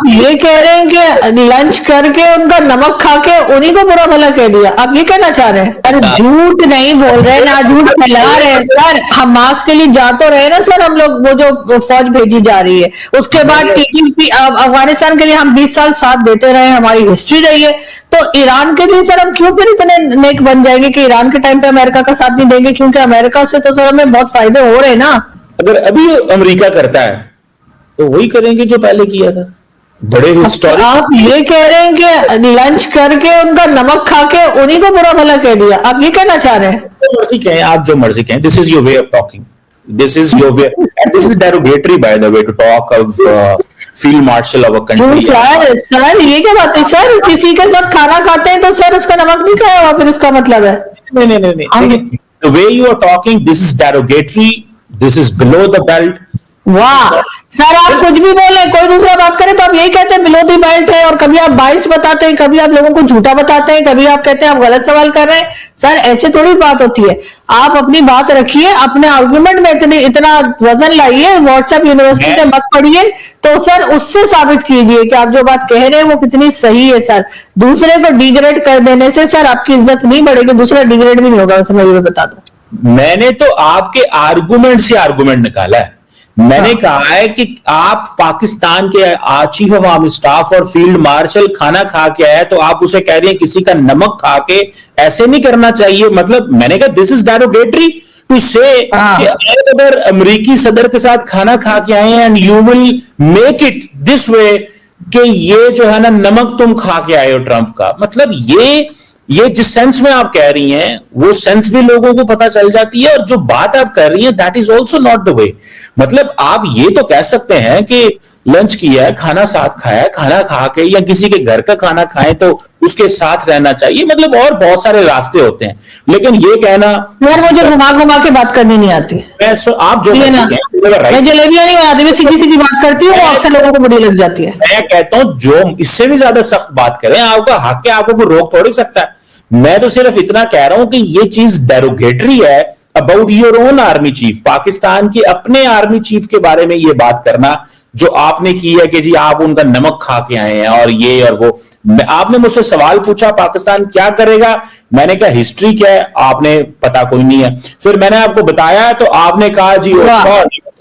ये कह रहे हैं कि लंच करके उनका नमक खा के उन्हीं को बुरा भला कह दिया, आप ये कहना चाह रहे हैं? अरे झूठ नहीं बोल रहे ना, झूठ फैला रहे हैं सर। हमास के लिए जा तो रहे ना सर हम लोग, वो जो फौज भेजी जा रही है उसके बाद टीटीपी अफगानिस्तान के लिए हम 20 साल साथ देते रहे, हमारी हिस्ट्री रही है। तो ईरान के लिए सर हम क्यों फिर इतने नेक बन जाएंगे कि ईरान के टाइम पे अमेरिका का साथ नहीं देंगे, क्योंकि अमेरिका से तो सर हमें बहुत फायदे हो रहे हैं ना। अगर अभी अमेरिका करता है तो वही करेंगे जो पहले किया था। बड़े हिस्टोरिक आप ये कह रहे हैं कि लंच करके उनका नमक खा के उन्हीं को बुरा भला कह दिया, आप ये कहना चाह रहे हैं? मर्जी कहें, आप जो मर्जी कहें, this is your way of talking, this is your way, and this is derogatory by the way to talk of field marshal of a country. Sir ये क्या बात है सर? किसी के साथ खाना खाते हैं तो सर उसका नमक नहीं खाया हुआ, फिर इसका मतलब है? नहीं, the way you are talking, this is derogatory, this is below the belt. वाह सर, आप कुछ भी बोले, कोई दूसरा बात करे तो आप यही कहते हैं बिलो दी बेल्ट है, और कभी आप बाइस बताते हैं, कभी आप लोगों को झूठा बताते हैं, कभी आप कहते हैं आप गलत सवाल कर रहे हैं। सर ऐसे थोड़ी बात होती है, आप अपनी बात रखिए, अपने आर्गुमेंट में इतना वजन लाइए, व्हाट्सएप यूनिवर्सिटी से मत पढ़िए, तो सर उससे साबित कीजिए कि आप जो बात कह रहे हैं वो कितनी सही है। सर दूसरे को डिग्रेड कर देने से सर आपकी इज्जत नहीं बढ़ेगी, दूसरा डिग्रेड भी नहीं होगा, वैसे मैं ये बता दूं। मैंने तो आपके आर्गुमेंट से आर्गुमेंट निकाला है। मैंने कहा है कि आप पाकिस्तान के चीफ ऑफ आर्मी स्टाफ और फील्ड मार्शल खाना खा के आया, तो आप उसे कह रहे हैं किसी का नमक खा के, ऐसे नहीं करना चाहिए। मतलब मैंने कहा दिस इज डेरोगेटरी टू से अगर अमेरिकी सदर के साथ खाना खा के आए and you will make it this way कि ये जो है ना नमक तुम खा के आए हो ट्रंप का, मतलब ये जिस सेंस में आप कह रही हैं वो सेंस भी लोगों को पता चल जाती है, और जो बात आप कर रही हैं that is also not the way. मतलब आप ये तो कह सकते हैं कि लंच किया है, खाना साथ खाया है, खाना खा के या किसी के घर का खाना खाएं तो उसके साथ रहना चाहिए, मतलब और बहुत सारे रास्ते होते हैं। लेकिन ये कहना यार मुझे घुमा घुमा के बात करनी नहीं आती, आप जो मैं जलेबियां नहीं बनाती, मैं सीधी सीधी बात करती हूँ, अक्सर लोगों को बुरी लग जाती है। मैं कहता हूं जो इससे भी ज्यादा सख्त बात करें, आपका हक है, आपको कोई रोक थोड़ी सकता है। मैं तो सिर्फ इतना कह रहा हूं कि ये चीज डेरोगेटरी है about your own army chief, Pakistan के अपने आर्मी चीफ के बारे में ये बात करना जो आपने की है कि जी आप उनका नमक खा के आए हैं और ये और वो। आपने मुझसे सवाल पूछा पाकिस्तान क्या करेगा, मैंने कहा हिस्ट्री क्या है, आपने पता कोई नहीं है। फिर मैंने आपको बताया तो आपने कहा जी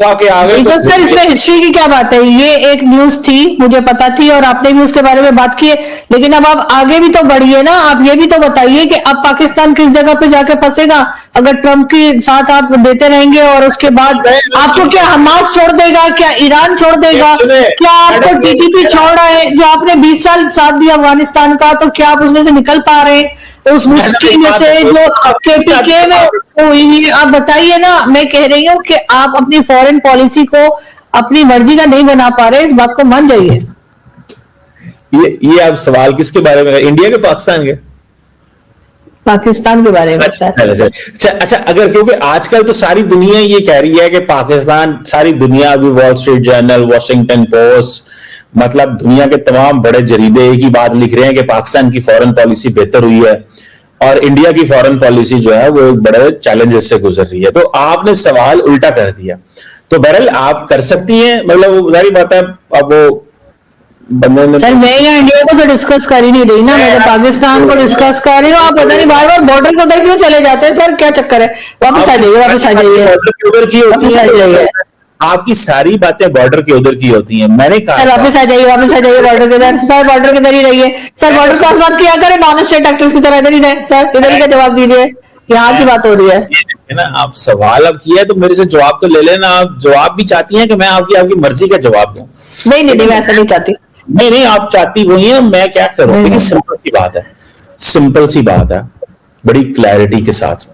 के आ गई। तो सर इसमें हिस्ट्री की क्या बात है? ये एक न्यूज थी, मुझे पता थी और आपने भी उसके बारे में बात की है, लेकिन अब आप आगे भी तो बढ़िए ना, आप ये भी तो बताइए कि अब पाकिस्तान किस जगह पे जाके फंसेगा अगर ट्रंप के साथ आप देते रहेंगे, और उसके बाद आपको क्या हमास छोड़ देगा, क्या ईरान छोड़ देगा, क्या आपको टीटीपी छोड़ रहा है जो आपने 20 साल साथ दिया अफगानिस्तान का, तो क्या आप उसमें से निकल पा रहे हैं उस मुश्किल में से जो केपीके में हुई है? आप बताइए ना। मैं कह रही हूँ कि आप अपनी फॉरेन पॉलिसी को अपनी मर्जी का नहीं बना पा रहे, इस बात को मान जाइए। ये आप सवाल किसके बारे में, इंडिया के पाकिस्तान के? पाकिस्तान के बारे में सर। अच्छा, अगर क्योंकि आजकल तो सारी दुनिया ये कह रही है कि पाकिस्तान, सारी दुनिया अभी wall street journal, Washington post, मतलब दुनिया के तमाम बड़े जरीदे एक ही बात लिख रहे हैं कि पाकिस्तान की फॉरेन पॉलिसी बेहतर हुई है और इंडिया की फॉरेन पॉलिसी जो है वो एक बड़े चैलेंजेस से गुजर रही है। तो आपने सवाल उल्टा कर दिया, तो बहरहाल आप कर सकती हैं, मतलब वो सारी बात है। अब वो सर मैं यहाँ इंडिया को तो डिस्कस कर ही नहीं रही ना, मैं तो पाकिस्तान को डिस्कस कर रही हूँ। आप पता नहीं बार बार बॉर्डर के उधर क्यों चले जाते हैं सर, क्या चक्कर है? वापस आ जाइए, वापस आ जाइए, उधर की होती है, आपकी सारी बातें बॉर्डर के उधर की होती हैं। मैंने कहा सर वापस आ जाइए, वापस आ जाइए बॉर्डर के इधर, सर बॉर्डर के इधर ही रहिए सर, बॉर्डर के साथ बात किया करें, नॉन स्टेट एक्टर्स की तरह इधर ही रहे सर, इधर ही का जवाब दीजिए, यहाँ की बात हो रही है ना। आप सवाल अब किया तो मेरे से जवाब तो ले लेना। आप जवाब भी चाहती हैं कि मैं आपकी मर्जी का जवाब दूं? नहीं, मैं ऐसा नहीं चाहती। नहीं, आप चाहती वही है, मैं क्या करूं? देखिए सिंपल सी बात है, सिंपल सी बात है, बड़ी क्लैरिटी के साथ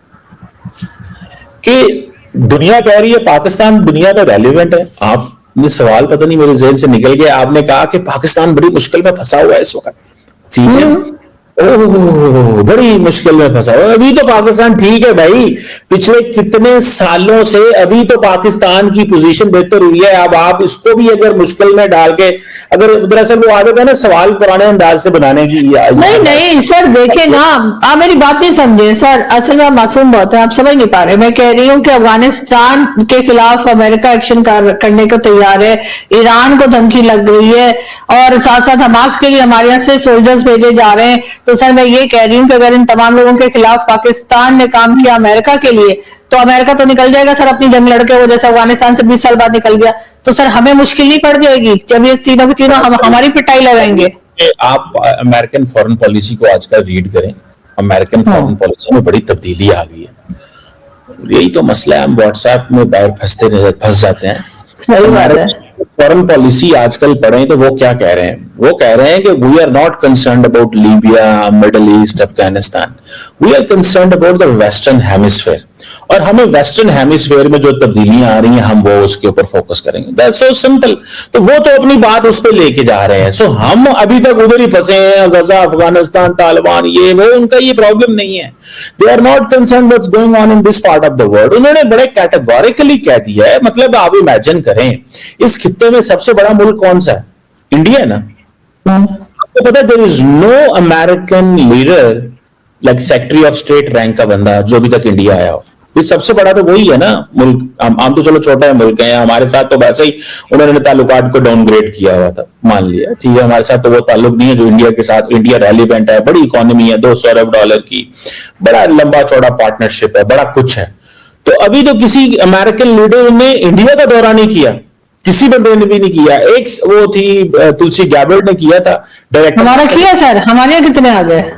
कि दुनिया कह रही है पाकिस्तान दुनिया में रेलिवेंट है। आप ये सवाल पता नहीं मेरे जहन से निकल गया, आपने कहा कि पाकिस्तान बड़ी मुश्किल में फंसा हुआ है इस वक्त, ठीक है, ओह, बड़ी मुश्किल में फंसा हुआ। अभी तो पाकिस्तान ठीक है भाई, पिछले कितने सालों से अभी तो पाकिस्तान की पोजीशन बेहतर हुई है। अब आप इसको भी अगर मुश्किल में डाल के, अगर दरअसल वो आदत है ना सवाल पुराने अंदाज से बनाने की। नहीं नहीं सर, देखिए ना, आप मेरी बात नहीं समझे सर, असल में आप मासूम बहुत है, आप समझ नहीं पा रहे। मैं कह रही हूँ कि अफगानिस्तान के खिलाफ अमेरिका एक्शन करने को तैयार है, ईरान को धमकी लग रही है, और साथ साथ हमास के लिए हमारे यहाँ से सोल्जर्स भेजे जा रहे हैं। तो सर मैं ये कह रही हूँ कि अगर इन तमाम लोगों के खिलाफ पाकिस्तान ने काम किया अमेरिका के लिए, तो अमेरिका तो निकल जाएगा सर अपनी जंग लड़के, वो जैसे अफगानिस्तान से 20 साल बाद निकल गया। तो सर हमें मुश्किल नहीं पड़ जाएगी जब ये तीनों के तीनों हमारी पिटाई लगाएंगे? आप अमेरिकन फॉरेन पॉलिसी को आजकल रीड करें, अमेरिकन फॉरेन पॉलिसी में बड़ी तब्दीली आ गई है। यही तो मसला है, हम व्हाट्सएप में बाहर फंस जाते हैं। सही बात है। फॉरेन पॉलिसी आजकल पढ़ें तो वो क्या कह रहे हैं, वो कह रहे हैं कि we are not concerned about Libya, Middle East, Afghanistan, we are concerned about the western hemisphere. और हमें वेस्टर्न हेमिस्फेयर में जो तब्दीलियां आ रही हैं हम वो उसके ऊपर फोकस करेंगे। That's so simple. तो वो तो अपनी बात उस पर लेके जा रहे हैं। सो हम अभी तक उधर ही फंसे हैं, गजा, अफगानिस्तान, तालिबान, ये वो, उनका ये प्रॉब्लम नहीं है। They are not concerned what's going on in this part of the world. उन्होंने बड़े कैटेगोरिकली कह दिया है। मतलब आप इमेजिन करें, इस खित्ते में सबसे बड़ा मुल्क कौन सा है? इंडिया है ना। आपको पता है there is no American leader like secretary of state rank का बंदा जो अभी तक इंडिया आया हो। ये सबसे बड़ा तो वही है ना मुल्क। हम तो चलो छोटा है मुल्क है, हमारे साथ तो वैसे ही उन्होंने ताल्लुकात को डाउनग्रेड किया हुआ था, मान लिया, ठीक है। हमारे साथ तो वो ताल्लुक नहीं है जो इंडिया के साथ। इंडिया रेलिवेंट है, बड़ी इकोनॉमी है, 200 अरब डॉलर की, बड़ा लंबा चौड़ा पार्टनरशिप है, बड़ा कुछ है। तो अभी तो किसी अमेरिकन लीडर ने इंडिया का दौरा नहीं किया, किसी बंदे ने भी नहीं किया। एक वो थी तुलसी गैबर्ड ने किया था डायरेक्टर। हमारा किया सर, हमारे यहाँ कितने आ गए?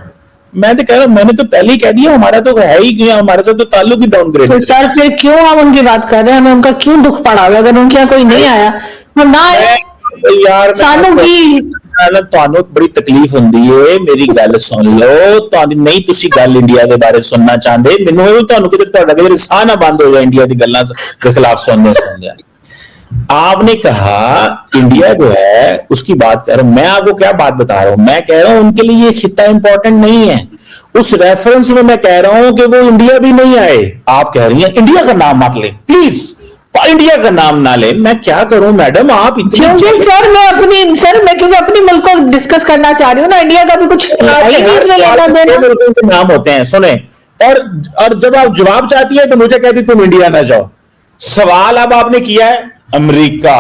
मैं तो कह रहा हूं, मैंने तो पहले ही कह दिया हमारा तो है ही गया, हमारे साथ तो ताल्लुक ही डाउनग्रेड। तो सर फिर क्यों हम उनकी बात कर रहे हैं? हमें उनका क्यों दुख पड़ा हुआ? अगर उनके यहाँ कोई नहीं आया तो ना यार सानू की ਤੁਹਾਨੂੰ बड़ी तकलीफ ਹੁੰਦੀ ਏ, मेरी गल सुन लो। ਤੁਹਾਨੂੰ नहीं तुसी गल इंडिया के बारे सुनना चाहते, ਮੈਨੂੰ ਇਹ ਤੁਹਾਨੂੰ ਕਿਤੇ ਤੁਹਾਡਾ ਕਿਤੇ ਸਾਹ ਨਾ ਬੰਦ ਹੋ ਜਾਏ इंडिया की गल्लां के खिलाफ सुनने। आपने कहा इंडिया जो है उसकी बात कर, मैं आपको क्या बात बता रहा हूं, मैं कह रहा हूं उनके लिए ये खित्ता इंपॉर्टेंट नहीं है। उस रेफरेंस में मैं कह रहा हूं कि वो इंडिया भी नहीं आए। आप कह रही हैं इंडिया का नाम मत ले प्लीज, इंडिया का नाम ना ले। मैं क्या करूं मैडम, आप क्योंकि सर मैं क्योंकि अपनी मुल्क को डिस्कस करना चाह रही हूँ ना, इंडिया का भी कुछ नाम होते हैं सुने। और जब आप जवाब चाहती है तो मुझे कहती तुम इंडिया ना जाओ। सवाल अब आपने किया है अमेरिका,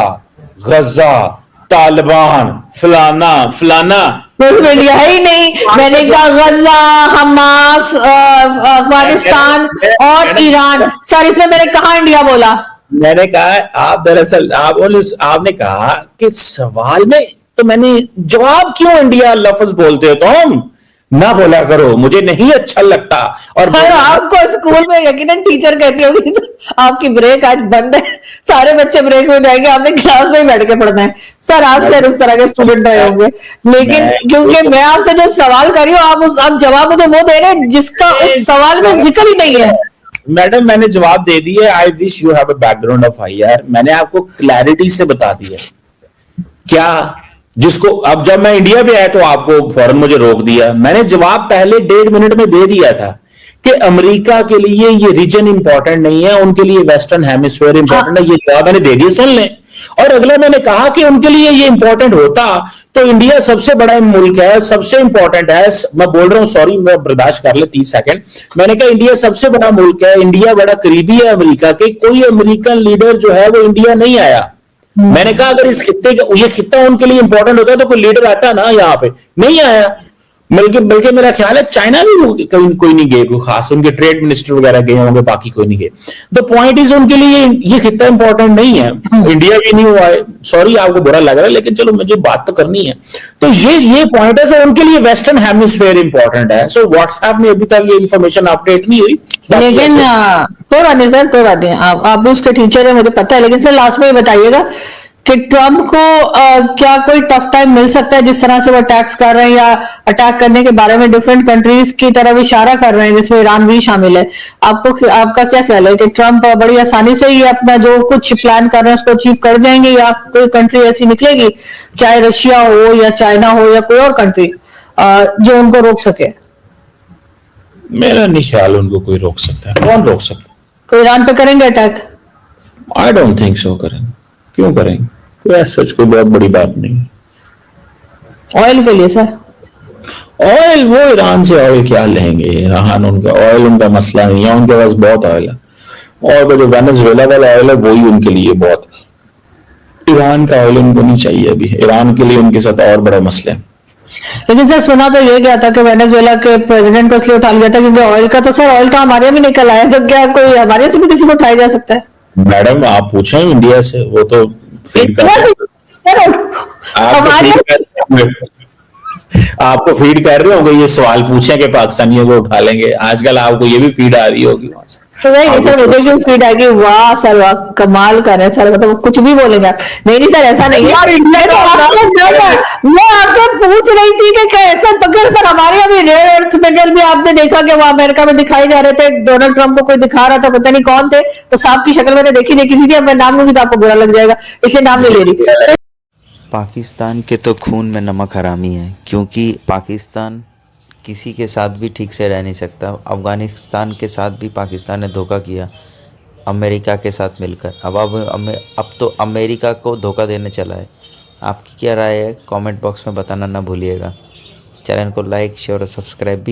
गजा, तालिबान, फलाना फलाना, उसमें इंडिया है ही नहीं। मैंने कहा गजा, हमास, अफगानिस्तान और ईरान। सर इसमें मैंने कहा इंडिया बोला? मैंने कहा आप दरअसल आपने कहा कि सवाल में तो मैंने जवाब क्यों इंडिया लफ्ज बोलते हो तुम ना बोला करो, मुझे नहीं अच्छा लगता। और सर आपको स्कूल में यकीनन टीचर कहती होगी तो आपकी ब्रेक आज बंद है, सारे बच्चे ब्रेक में जाएंगे, आपने क्लास में बैठ के पढ़ना है। सर आप फिर उस तरह के स्टूडेंट रहे होंगे, लेकिन क्योंकि मैं आपसे जो सवाल कर रही हूँ आप जवाब मुझे वो दे रहे हैं जिसका उस सवाल में जिक्र ही नहीं है। मैडम मैंने जवाब दे दिया। I wish you have a background of IR। मैंने आपको क्लैरिटी से बता दिया क्या, जिसको अब जब मैं इंडिया पे आया तो आपको फौरन मुझे रोक दिया। मैंने जवाब पहले 1.5 मिनट में दे दिया था कि अमेरिका के लिए ये रीजन इंपॉर्टेंट नहीं है, उनके लिए वेस्टर्न हेमिस्फीयर इंपॉर्टेंट है। ये जवाब मैंने दे दिया, सुन लें। और अगला मैंने कहा कि उनके लिए ये इंपॉर्टेंट होता तो इंडिया सबसे बड़ा मुल्क है, सबसे इंपॉर्टेंट है। मैं बोल रहा हूं, सॉरी, मैं बर्दाश्त कर ले 30 सेकंड। मैंने कहा इंडिया सबसे बड़ा मुल्क है, इंडिया बड़ा करीबी है अमेरिका के, कोई अमेरिकन लीडर जो है वो इंडिया नहीं आया। मैंने कहा अगर इस खित्ते का ये खित्ता उनके लिए इंपॉर्टेंट होता तो कोई लीडर आता ना, यहाँ पे नहीं आया। बल्कि मेरा ख्याल है चाइना भी कोई नहीं गए, कोई खास उनके ट्रेड मिनिस्टर वगैरह गए होंगे, बाकी कोई नहीं गए। द पॉइंट इज उनके लिए ये खित्ता इंपॉर्टेंट नहीं है, इंडिया भी नहीं हुआ है। सॉरी आपको बुरा लग रहा है, लेकिन चलो मुझे बात तो करनी है। तो ये पॉइंट है, सो उनके लिए वेस्टर्न हेमिस्फीयर इंपॉर्टेंट है। सो व्हाट्सएप में अभी तक ये इन्फॉर्मेशन अपडेट नहीं हुई, लेकिन कोई बात नहीं सर, कोई बात नहीं। आप भी उसके टीचर है मुझे पता है, लेकिन सर लास्ट में ये बताइएगा कि ट्रम्प को क्या कोई टफ टाइम मिल सकता है जिस तरह से वो अटैक्स कर रहे हैं, या अटैक करने के बारे में डिफरेंट कंट्रीज की तरफ इशारा कर रहे हैं जिसमें ईरान भी शामिल है। आपका क्या ख्याल है कि ट्रम्प बड़ी आसानी से ये अपना जो कुछ प्लान कर रहे हैं उसको अचीव कर जाएंगे, या कोई कंट्री ऐसी निकलेगी, चाहे रशिया हो या चाइना हो या कोई और कंट्री, जो उनको रोक सके? मेरा नहीं ख्याल उनको कोई रोक सकता है। कौन रोक सकता है? तो ईरान पे करेंगे attack? I don't think so करेंगे। क्यों करेंगे? कोई सच कोई बहुत बड़ी बात नहीं है। ऑयल के लिए सर? ऑयल, वो ईरान से ऑयल क्या लेंगे? ईरान उनका ऑयल उनका मसला नहीं है, उनके पास बहुत ऑयल है। और वो जो वेनेजुएला वाला ऑयल है वही उनके लिए बहुत है। ईरान का ऑयल उनको नहीं चाहिए अभी। ईरान के लिए उनके साथ और बड़े मसले हैं। लेकिन सर सुना तो ये गया था कि वेनेजुएला के प्रेसिडेंट को इसलिए उठा लिया था क्योंकि ऑयल का, तो सर ऑयल तो हमारे यहाँ भी निकल आया, तो क्या कोई हमारे से भी किसी को उठाया जा सकता है? मैडम आप पूछें इंडिया से, वो तो फीड कर हमारे आपको फीड कर रहे होंगे ये सवाल पूछे कि पाकिस्तानियों को उठा लेंगे। आजकल आपको ये भी फीड आ रही होगी वहां से। तो नहीं सर, मुझे क्यों फीड आएगी? वाह सर वाह, कमाल कर रहे हैं सर, मतलब कुछ भी बोलेंगे आप। नहीं सर ऐसा नहीं है। मैं आपसे पूछ रही थी कि कैसा पकड़ सर, हमारे यहाँ भी रेयर अर्थ मेटल भी आपने देखा कि वो अमेरिका में दिखाए जा रहे थे। डोनाल्ड ट्रंप को कोई दिखा रहा था, पता नहीं कौन थे, तो सांप की शक्ल मैंने देखी नहीं किसी थी। अब मैं नाम लूंगी तो आपको बुरा लग जाएगा, इसलिए नाम नहीं ले रही। पाकिस्तान के तो खून में नमक हरामी है, क्योंकि पाकिस्तान किसी के साथ भी ठीक से रह नहीं सकता। अफ़गानिस्तान के साथ भी पाकिस्तान ने धोखा किया, अमेरिका के साथ मिलकर। अब तो अमेरिका को धोखा देने चला है। आपकी क्या राय है? कमेंट बॉक्स में बताना ना भूलिएगा। चैनल को लाइक शेयर और सब्सक्राइब भी